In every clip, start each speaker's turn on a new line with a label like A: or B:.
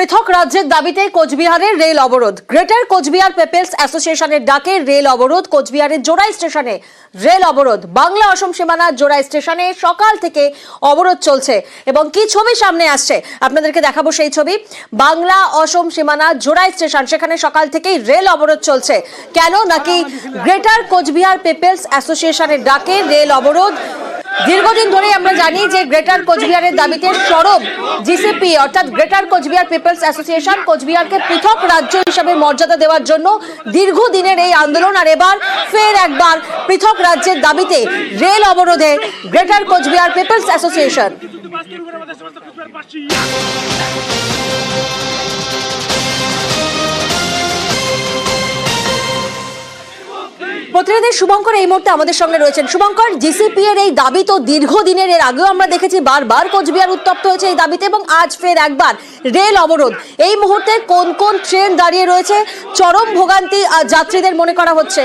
A: পৃথক রাজ্যের দাবিতে কোচবিহারের রেল অবরোধ। গ্রেটার কোচবিহার পিপলস অ্যাসোসিয়েশনের ডাকে রেল অবরোধ। কোচবিহারের জোড়াই স্টেশনে রেল অবরোধ। বাংলা অসম সীমানার জোড়াই স্টেশনে সকাল থেকে অবরোধ চলছে এবং কি ছবি সামনে আসছে আপনাদেরকে দেখাবো সেই ছবি। বাংলা অসম সীমানা জোড়াই স্টেশন, সেখানে সকাল থেকেই রেল অবরোধ চলছে। কেন? নাকি গ্রেটার কোচবিহার পিপলস অ্যাসোসিয়েশনের ডাকে রেল অবরোধ। দীর্ঘদিন ধরে আমরা জানি যে গ্রেটার কোচবিহারের দাবিতে সরব জিসিপি অর্থাৎ গ্রেটার কোচবিহার পিপলস অ্যাসোসিয়েশন কোচবিহারকে পৃথক রাজ্য হিসেবে মর্যাদা দেওয়ার জন্য দীর্ঘদিনের এই আন্দোলন। আর এবার ফের একবার পৃথক রাজ্যের দাবিতে রেল অবরোধে গ্রেটার কোচবিহার পিপলস অ্যাসোসিয়েশন। প্রতিনিধি শুভঙ্কর এই মুহূর্তে আমাদের সঙ্গে রয়েছেন। শুভঙ্কর, জিসিপি এর এই দাবি তো দীর্ঘদিনের, এর আগেও আমরা দেখেছি বারবার কোচবিহার উত্তপ্ত হয়েছে এই দাবিতে এবং আজ ফের একবার রেল অবরোধ। এই মুহূর্তে কোন কোন ট্রেন দাঁড়িয়ে রয়েছে? চরম ভোগান্তি যাত্রীদের মনে করা হচ্ছে।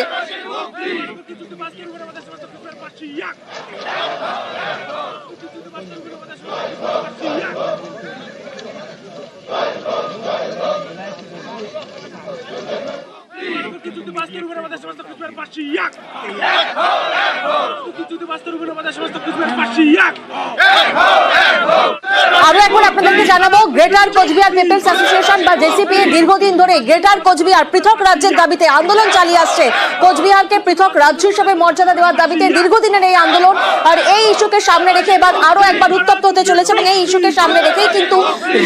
A: আরো একবার আপনাদেরকে জানাবো, গ্রেটার কোচবিহার পিপলস অ্যাসোসিয়েশন বা জেসিপি দীর্ঘদিন ধরে গ্রেটার কোচবিহার পৃথক রাজ্যের দাবিতে আন্দোলন চালিয়ে আসছে। কোচবিহারকে পৃথক রাজ্য হিসেবে মর্যাদা দেওয়ার দাবিতে দীর্ঘদিনের এই আন্দোলন। আর এই ইস্যুকে সামনে রেখে এবার আরো একবার উত্তপ্ত হতে চলেছে এবং এই ইস্যুকে সামনে রেখেই কিন্তু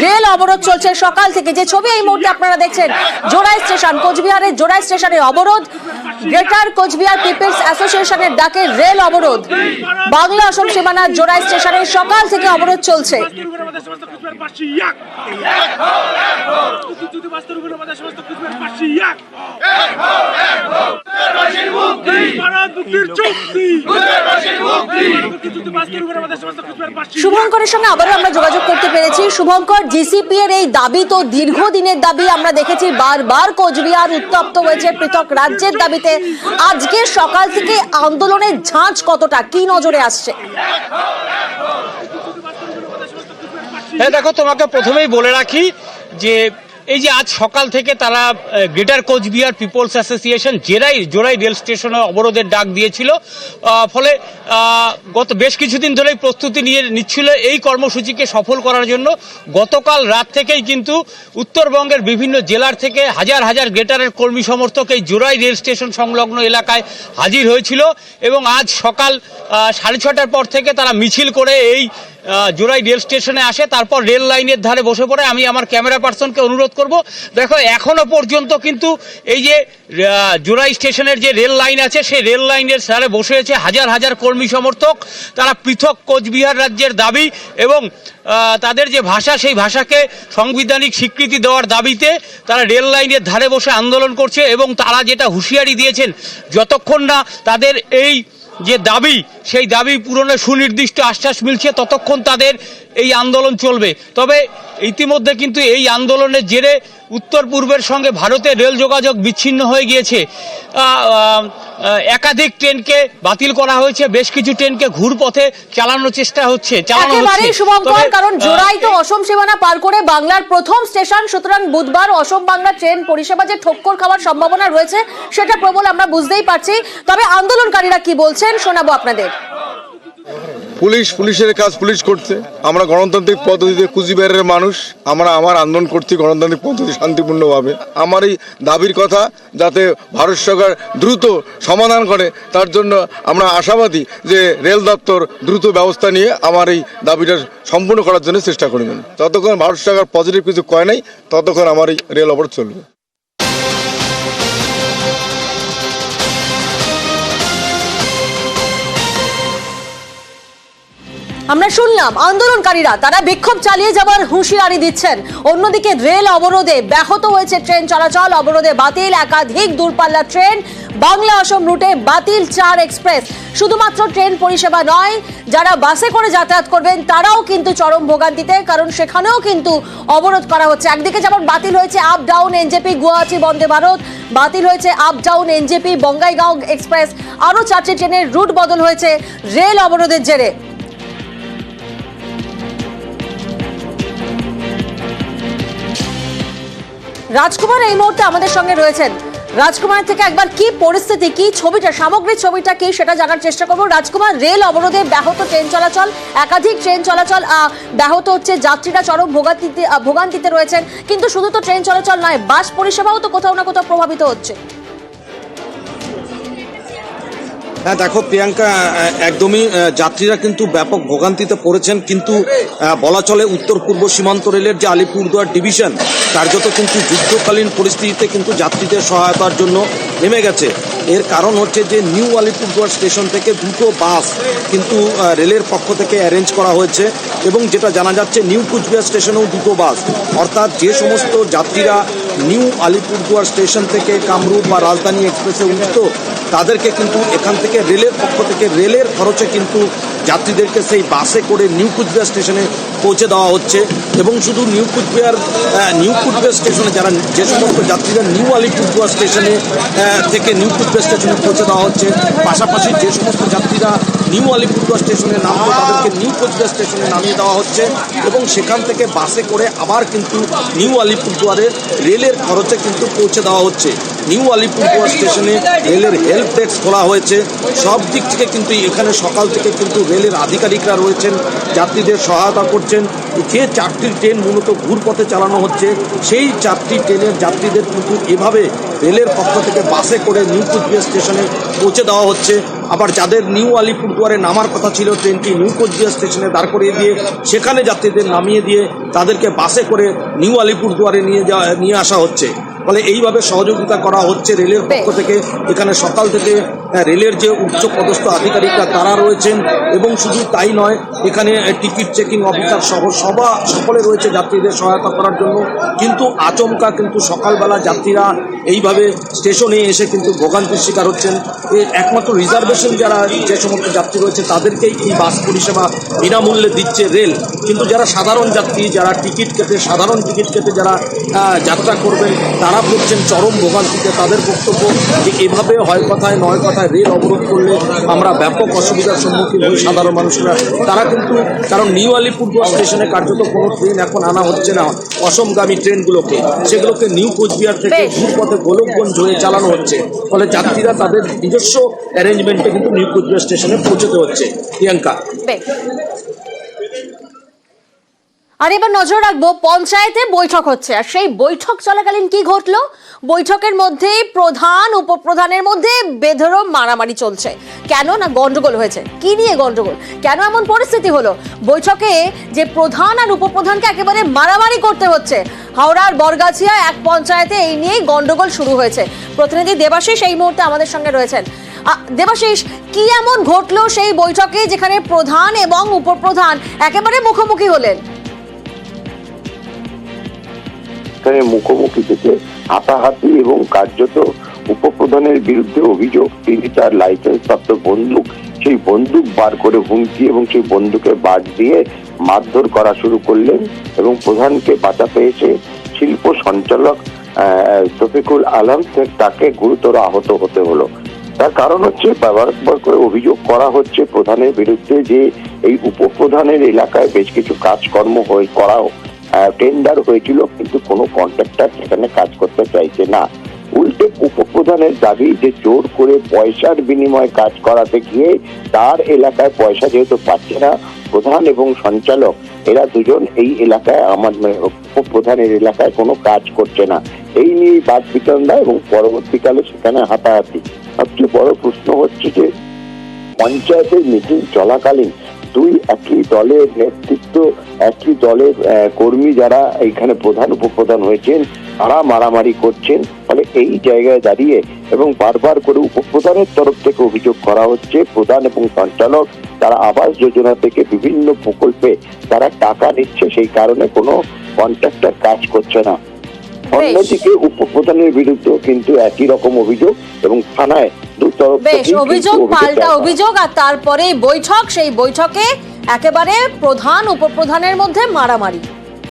A: রেল অবরোধ চলছে সকাল থেকে। যে ছবি এই মুহূর্তে আপনারা দেখছেন, জোড়াই স্টেশন, কোচবিহারের জোড়াই স্টেশনে অবরোধ। গ্রেটার কোচবিহার পিপলস অ্যাসোসিয়েশনের ডাকে রেল অবরোধ। বাংলা অসম সীমানার জোড়াই স্টেশনে সকাল থেকে অবরোধ চলছে। শুভঙ্করের সঙ্গে আবারও আমরা যোগাযোগ করতে পেরেছি। শুভঙ্কর, জিসিপি এর এই দাবি তো দীর্ঘদিনের দাবি, আমরা দেখেছি বারবার কোচবিহার উত্তপ্ত হয়েছে পৃথক রাজ্যের দাবিতে। আজকে সকাল থেকে আন্দোলনের ঝাঁজ কতটা, কি নজরে আসছে?
B: হ্যাঁ দেখো, তোমাকে প্রথমেই বলে রাখি যে এই যে আজ সকাল থেকে তারা গ্রেটার কোচবিহার পিপলস অ্যাসোসিয়েশন জোড়াই রেল স্টেশনে অবরোধের ডাক দিয়েছিল। ফলে গত বেশ কিছুদিন ধরেই প্রস্তুতি নিচ্ছিল এই কর্মসূচিকে সফল করার জন্য। গতকাল রাত থেকেই কিন্তু উত্তরবঙ্গের বিভিন্ন জেলার থেকে হাজার হাজার গ্রেটারের কর্মী সমর্থক এই জোড়াই রেল স্টেশন সংলগ্ন এলাকায় হাজির হয়েছিল এবং আজ সকাল 6:30টার পর থেকে তারা মিছিল করে এই জোড়াই রেল স্টেশনে আসে, তারপর রেল লাইনের ধারে বসে পড়ে। আমি আমার ক্যামেরা পার্সনকে অনুরোধ করব, দেখো এখনো পর্যন্ত কিন্তু এই যে জোড়াই স্টেশনের যে রেল লাইন আছে সেই রেল লাইনের ধারে বসে আছে হাজার হাজার কর্মী সমর্থক। তারা পৃথক কোচবিহার রাজ্যের দাবি এবং তাদের যে ভাষা সেই ভাষাকে সাংবিধানিক স্বীকৃতি দেওয়ার দাবিতে তারা রেল লাইনের ধারে বসে আন্দোলন করছে এবং তারা যেটা হুঁশিয়ারি দিয়েছেন, যতক্ষণ না তাদের এই যে দাবি সেই দাবি পূরণের সুনির্দিষ্ট আশ্বাস মিলছে ততক্ষণ তাদের এই আন্দোলন চলবে। তবে ইতিমধ্যে কিন্তু এই আন্দোলনের জেরে উত্তর পূর্বের সঙ্গে ভারতের রেল যোগাযোগ বিচ্ছিন্ন হয়ে গিয়েছে। একাধিক ট্রেনকে বাতিল করা হয়েছে, বেশ কিছু ট্রেনকে ঘুরপথে চালানোর চেষ্টা হচ্ছে।
A: কারণ জোড়াই তো অসম সীমানা পার করে বাংলার প্রথম স্টেশন, সুতরাং বুধবার অসম বাংলা ট্রেন পরিষেবা যে ঠক্কর খাওয়ার সম্ভাবনা রয়েছে সেটা প্রবল, আমরা বুঝতেই পারছি। তবে আন্দোলনকারীরা কি বলছেন শোনাবো আপনাদের।
C: পুলিশের কাজ পুলিশ করছে। আমরা গণতান্ত্রিক পদ্ধতিতে কুচবিহারের মানুষ, আমার আন্দোলন করছি গণতান্ত্রিক পদ্ধতি শান্তিপূর্ণভাবে। আমার এই দাবির কথা যাতে ভারত সরকার দ্রুত সমাধান করে তার জন্য আমরা আশাবাদী যে রেল দপ্তর দ্রুত ব্যবস্থা নিয়ে আমার এই দাবিটা সম্পূর্ণ করার জন্য চেষ্টা করবেন। যতক্ষণ ভারত সরকার পজিটিভ কিছু কয় নাই ততক্ষণ আমার এই রেল অবরোধ চলবে।
A: আমরা শুনলাম আন্দোলনকারীরা তারা বিক্ষোভ চালিয়ে যাওয়ার হুঁশিয়ারি দিচ্ছেন। অন্যদিকে রেল অবরোধে ব্যাহত হয়েছে ট্রেন চলাচল, অবরোধে বাতিল একাধিক দূরপাল্লার ট্রেন। বাংলা অসম রুটে বাতিল 4 এক্সপ্রেস। শুধুমাত্র ট্রেন পরিষেবা নয়, যারা বাসে করে যাতায়াত করবেন তারাও কিন্তু চরম ভোগান্তিতে, কারণ সেখানেও কিন্তু অবরোধ করা হচ্ছে। একদিকে যেমন বাতিল হয়েছে up down NJP Guwahati Vande Bharat, বাতিল হয়েছে up down NJP Bongaigaon express, আরও 4টি ট্রেনের রুট বদল হয়েছে রেল অবরোধের জেরে। রাজকুমার এই মুহূর্তে আমাদের সঙ্গে রয়েছেন। রাজকুমার থেকে একবার কি পরিস্থিতি, কি ছবিটা, সামগ্রিক ছবিটা কি সেটা জানার চেষ্টা করবো। রাজকুমার, রেল অবরোধে ব্যাহত ট্রেন চলাচল, একাধিক ট্রেন চলাচল ব্যাহত হচ্ছে, যাত্রীরা চরম ভোগান্তিতে রয়েছেন। কিন্তু শুধু তো ট্রেন চলাচল নয়, বাস পরিষেবাও তো কোথাও না কোথাও প্রভাবিত হচ্ছে।
D: হ্যাঁ দেখো প্রিয়াঙ্কা, একদমই যাত্রীরা কিন্তু ব্যাপক ভোগান্তিতে পড়েছেন। কিন্তু বলা চলে উত্তর পূর্ব সীমান্ত রেলের যে আলিপুরদুয়ার ডিভিশন কার্যত কিন্তু যুদ্ধকালীন পরিস্থিতিতে কিন্তু যাত্রীদের সহায়তার জন্য নেমে গেছে। এর কারণ হচ্ছে যে নিউ আলিপুরদুয়ার স্টেশন থেকে দুটো বাস কিন্তু রেলের পক্ষ থেকে অ্যারেঞ্জ করা হয়েছে এবং যেটা জানা যাচ্ছে নিউ কুচবিহার স্টেশনেও দুটো বাস, অর্থাৎ যে সমস্ত যাত্রীরা নিউ আলিপুরদুয়ার স্টেশন থেকে কামরূপ বা রাজধানী এক্সপ্রেসে উঠত তাদেরকে কিন্তু এখান থেকে রেলের পক্ষ থেকে রেলের খরচে কিন্তু যাত্রীদেরকে সেই বাসে করে নিউ কুচবিহার স্টেশনে পৌঁছে দেওয়া হচ্ছে। এবং শুধু নিউ কুচবিহার স্টেশনে যারা যে সমস্ত যাত্রীরা নিউ আলিপুরদুয়ার স্টেশনে থেকে নিউ কুচবিহার স্টেশনে পৌঁছে দেওয়া হচ্ছে, পাশাপাশি যে সমস্ত যাত্রীরা নিউ আলিপুরদুয়ার স্টেশনে নামলো তাদেরকে নিউ কুচবিহার স্টেশনে নামিয়ে দেওয়া হচ্ছে এবং সেখান থেকে বাসে করে আবার কিন্তু নিউ আলিপুরদুয়ারে রেলের খরচে কিন্তু পৌঁছে দেওয়া হচ্ছে। নিউ আলিপুরদুয়ার স্টেশনে রেলের হেল্প ডেস্ক খোলা হয়েছে। সব দিক থেকে কিন্তু এখানে সকাল থেকে কিন্তু রেলের আধিকারিকরা রয়েছেন, যাত্রীদের সহায়তা করছেন। যে 4টি ট্রেন মূলত ঘুরপথে চালানো হচ্ছে সেই 4টি ট্রেনের যাত্রীদের কিন্তু এভাবে রেলের পক্ষ থেকে বাসে করে নিউ কুচবিহার স্টেশনে পৌঁছে দেওয়া হচ্ছে। আবার যাদের নিউ আলিপুরদুয়ারে নামার কথা ছিল ট্রেনটি নিউ কোচবিহার স্টেশনে দাঁড় করিয়ে দিয়ে সেখানে যাত্রীদের নামিয়ে দিয়ে তাদেরকে বাসে করে নিউ আলিপুরদুয়ারে নিয়ে আসা হচ্ছে। ফলে এইভাবে সহযোগিতা করা হচ্ছে রেলের পক্ষ থেকে। এখানে সকাল থেকে রেলের যে উচ্চ পদস্থ আধিকারিকরা তারা রয়েছেন এবং শুধু তাই নয়, এখানে টিকিট চেকিং অফিসার সহ সকলে রয়েছে যাত্রীদের সহায়তা করার জন্য। কিন্তু আচমকা কিন্তু সকালবেলা যাত্রীরা এইভাবে স্টেশনে এসে কিন্তু ভোগান্তির শিকার হচ্ছেন। একমাত্র রিজার্ভেশন যারা যে সমস্ত যাত্রী রয়েছে তাদেরকেই এই বাস পরিষেবা বিনামূল্যে দিচ্ছে রেল। কিন্তু যারা সাধারণ যাত্রী, যারা সাধারণ টিকিট কেটে যারা যাত্রা করবেন তারা পড়ছেন চরম ভোগান্তিতে। তাদের বক্তব্য যে এভাবে হয় কথায় নয় কথায় রেল অবরোধ করলে আমরা ব্যাপক অসুবিধার সম্মুখীন হই সাধারণ মানুষরা। তারা কিন্তু কারণ নিউ আলিপুরদুয়ার স্টেশনে কার্যত কোনো ট্রেন এখন আনা হচ্ছে না, অসমগামী ট্রেনগুলোকে সেগুলোকে নিউ কোচবিহার থেকে ঘুরপথে গোলকগঞ্জ হয়ে চালানো হচ্ছে। ফলে যাত্রীরা তাদের নিজস্ব অ্যারেঞ্জমেন্টে কিন্তু নিউ কোচবিহার স্টেশনে পৌঁছতে হচ্ছে। প্রিয়াঙ্কা,
A: আর এবার নজর রাখবো, পঞ্চায়েতে বৈঠক হচ্ছে আর সেই বৈঠক চলাকালীন কি ঘটলো। বৈঠকের মধ্যে প্রধান উপপ্রধানের মধ্যে বেধড়ক মারামারি চলছে। কেন না গন্ডগোল হয়েছে। কি নিয়ে গন্ডগোল, কেন এমন পরিস্থিতি হলো? বৈঠকে যে প্রধান আর উপপ্রধানকে একেবারে মারামারি করতে হচ্ছে। হাওড়ার বরগাছিয়া এক পঞ্চায়েতে এই নিয়েই গন্ডগোল শুরু হয়েছে। প্রতিনিধি দেবাশিস এই মুহূর্তে আমাদের সঙ্গে রয়েছেন। দেবাশিস, কি এমন ঘটলো সেই বৈঠকে যেখানে প্রধান এবং উপপ্রধান একেবারে মুখোমুখি হলেন?
E: মুখোমুখি থেকে হাতাহাতি এবং কার্যত উপপ্রধানের বিরুদ্ধে অভিযোগ তিনি তার লাইসেন্স প্রাপ্ত বন্দুক, সেই বন্দুক বার করে হুমকি এবং সেই বন্দুকে বাদ দিয়ে মারধর করা শুরু করলেন এবং প্রধানকে বাঁচাতে এসে শিল্প সঞ্চালক শফিকুল আলম তাকে গুরুতর আহত হতে হলো। তার কারণ হচ্ছে বারবার করে অভিযোগ করা হচ্ছে প্রধানের বিরুদ্ধে যে এই উপপ্রধানের এলাকায় বেশ কিছু কাজকর্ম করাও টেন্ডার হয়েছিল, কিন্তু কোনো কন্ট্রাক্টর সেখানে কাজ করতে চাইছে না। উল্টে উপপ্রধানের দাবি যে জোর করে পয়সার বিনিময়ে কাজ করাতে গিয়ে তার এলাকায় পয়সা যেহেতু পাচ্ছে না, প্রধান এবং সঞ্চালক এরা দুজন এই এলাকায় উপপ্রধানের এলাকায় কোনো কাজ করছে না, এই নিয়ে বাদ বিতণ্ডা এবং পরবর্তীকালে সেখানে হাতাহাতি। সবচেয়ে বড় প্রশ্ন হচ্ছে যে পঞ্চায়েতের মিটিং চলাকালীন দুই একই দলের নেতৃত্ব, একই দলের কর্মী যারা এখানে প্রধান উপপ্রধান হয়েছেন তারা মারামারি করছেন। ফলে এই জায়গায় দাঁড়িয়ে এবং বারবার করে উপপ্রধানের তরফ থেকে অভিযোগ করা হচ্ছে প্রধান এবং সঞ্চালক তারা আবাস যোজনা থেকে বিভিন্ন প্রকল্পে তারা টাকা নিচ্ছে, সেই কারণে কোনো কন্ট্রাক্টর কাজ করছে না। অন্যদিকে উপপ্রধানের বিরুদ্ধে কিন্তু একই রকম অভিযোগ এবং থানায়
A: অভিযোগ পাল্টা অভিযোগ। আর তারপরে বৈঠক, সেই বৈঠকে একেবারে প্রধান উপপ্রধানের মধ্যে মারামারি।